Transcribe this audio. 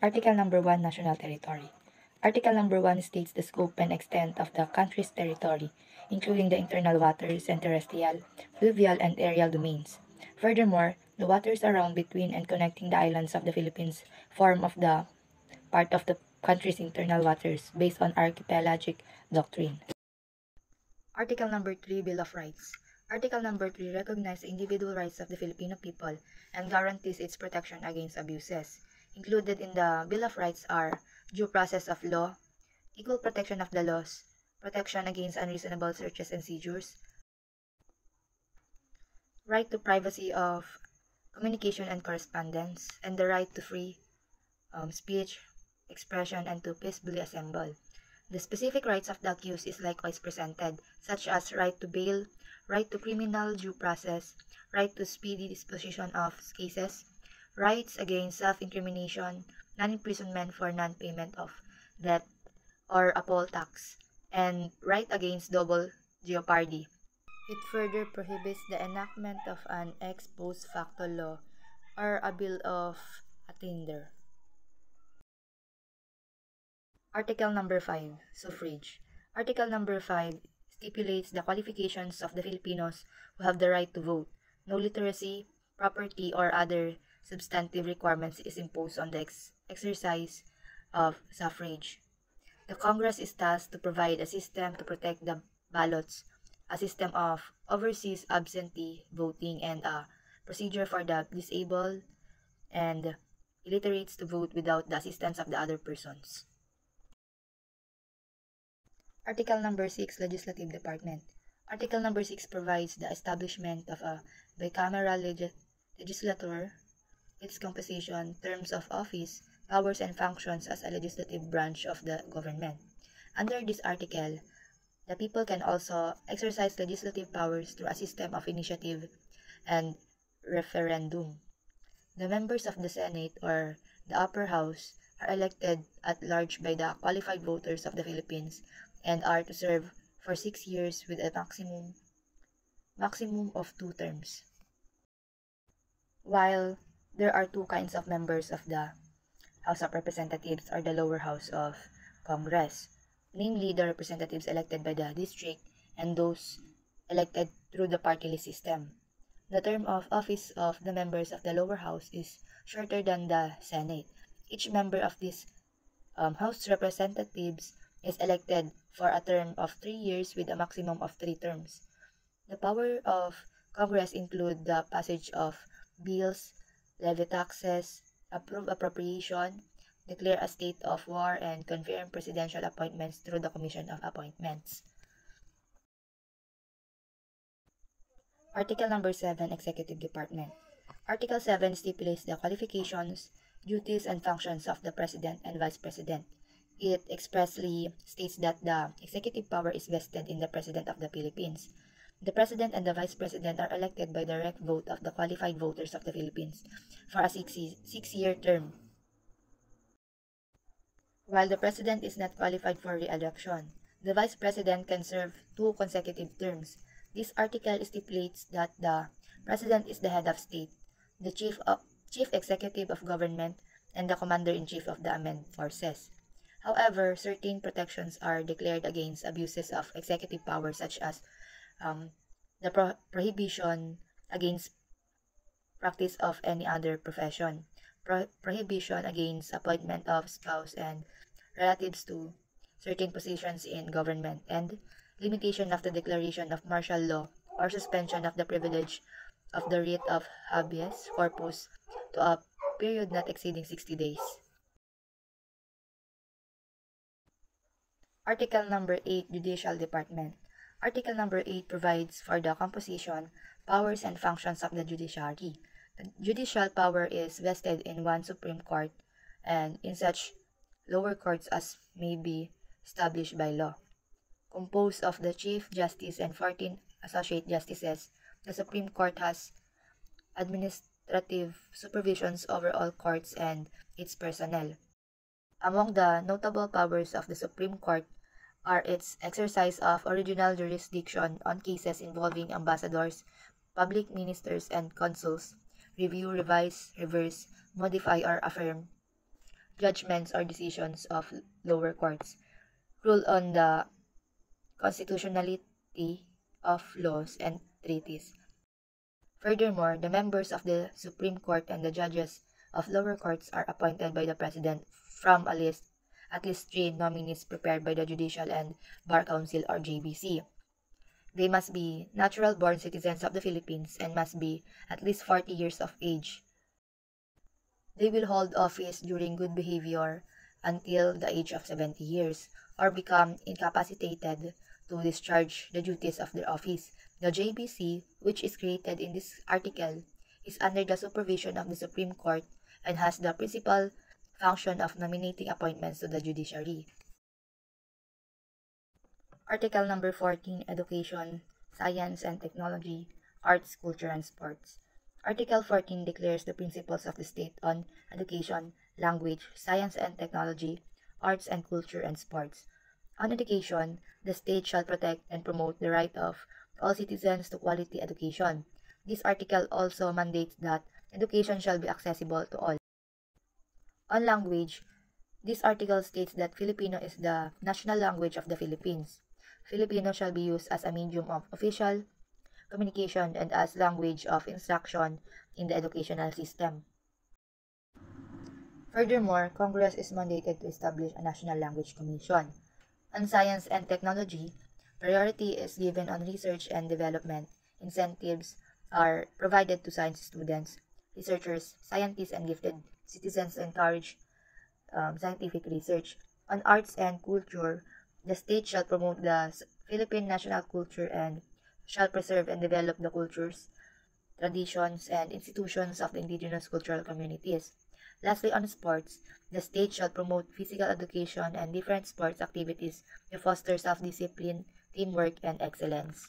Article number 1, National Territory. Article number 1 states the scope and extent of the country's territory, including the internal waters and terrestrial, fluvial, and aerial domains. Furthermore, the waters around, between, and connecting the islands of the Philippines form of the part of the country's internal waters based on archipelagic doctrine. Article number 3, Bill of Rights. Article number 3 recognizes the individual rights of the Filipino people and guarantees its protection against abuses. Included in the Bill of Rights are due process of law, equal protection of the laws, protection against unreasonable searches and seizures, right to privacy of communication and correspondence, and the right to free speech, expression, and to peaceably assemble. The specific rights of the accused is likewise presented, such as right to bail, right to criminal due process, right to speedy disposition of cases, rights against self-incrimination, non-imprisonment for non-payment of debt or a poll tax, and right against double jeopardy. It further prohibits the enactment of an ex post facto law or a bill of attainder. Article number 5, Suffrage. Article number 5 stipulates the qualifications of the Filipinos who have the right to vote. No literacy, property, or other substantive requirements is imposed on the exercise of suffrage. The Congress is tasked to provide a system to protect the ballots, a system of overseas absentee voting, and a procedure for the disabled and illiterates to vote without the assistance of the other persons. Article number 6, Legislative Department. Article number 6 provides the establishment of a bicameral legislature, its composition, terms of office, powers and functions as a legislative branch of the government. Under this article, the people can also exercise legislative powers through a system of initiative and referendum. The members of the Senate or the upper house are elected at large by the qualified voters of the Philippines and are to serve for 6 years with a maximum of 2 terms. While there are two kinds of members of the House of Representatives or the lower house of Congress, namely the representatives elected by the district and those elected through the party list system. The term of office of the members of the lower house is shorter than the Senate. Each member of this House Representatives is elected for a term of 3 years with a maximum of 3 terms. The power of Congress include the passage of bills, levy taxes, approve appropriation, declare a state of war, and confirm presidential appointments through the Commission of Appointments. Article number 7, Executive Department. Article 7 stipulates the qualifications, duties, and functions of the President and Vice President. It expressly states that the executive power is vested in the President of the Philippines. The President and the Vice President are elected by direct vote of the qualified voters of the Philippines for a 6-year term, while the President is not qualified for re-election. The Vice President can serve 2 consecutive terms. This article stipulates that the President is the head of state, the chief executive of government, and the commander-in-chief of the armed forces. However, certain protections are declared against abuses of executive power, such as the prohibition against practice of any other profession, prohibition against appointment of spouse and relatives to certain positions in government, and limitation of the declaration of martial law or suspension of the privilege of the writ of habeas corpus to a period not exceeding 60 days. Article number 8, Judicial Department. Article number 8 provides for the composition, powers, and functions of the judiciary. The judicial power is vested in one Supreme Court and in such lower courts as may be established by law. Composed of the Chief Justice and 14 Associate Justices, the Supreme Court has administrative supervisions over all courts and its personnel. Among the notable powers of the Supreme Court are its exercise of original jurisdiction on cases involving ambassadors, public ministers, and consuls, review, revise, reverse, modify, or affirm judgments or decisions of lower courts, rule on the constitutionality of laws and treaties. Furthermore, the members of the Supreme Court and the judges of lower courts are appointed by the President from at least 3 nominees prepared by the Judicial and Bar Council or JBC. They must be natural-born citizens of the Philippines and must be at least 40 years of age. They will hold office during good behavior until the age of 70 years or become incapacitated to discharge the duties of their office. The JBC, which is created in this article, is under the supervision of the Supreme Court and has the principal function of nominating appointments to the judiciary. Article number 14, Education, Science and Technology, Arts, Culture, and Sports. Article 14 declares the principles of the state on education, language, science and technology, arts and culture, and sports. On education, the state shall protect and promote the right of all citizens to quality education. This article also mandates that education shall be accessible to all. On language, this article states that Filipino is the national language of the Philippines. Filipino shall be used as a medium of official communication and as language of instruction in the educational system. Furthermore, Congress is mandated to establish a National Language Commission. On science and technology, priority is given on research and development. Incentives are provided to science students, researchers, scientists, and gifted citizens to encourage scientific research. On arts and culture, the state shall promote the Philippine national culture and shall preserve and develop the cultures, traditions, and institutions of the indigenous cultural communities. Lastly, on sports, the state shall promote physical education and different sports activities to foster self-discipline, teamwork, and excellence.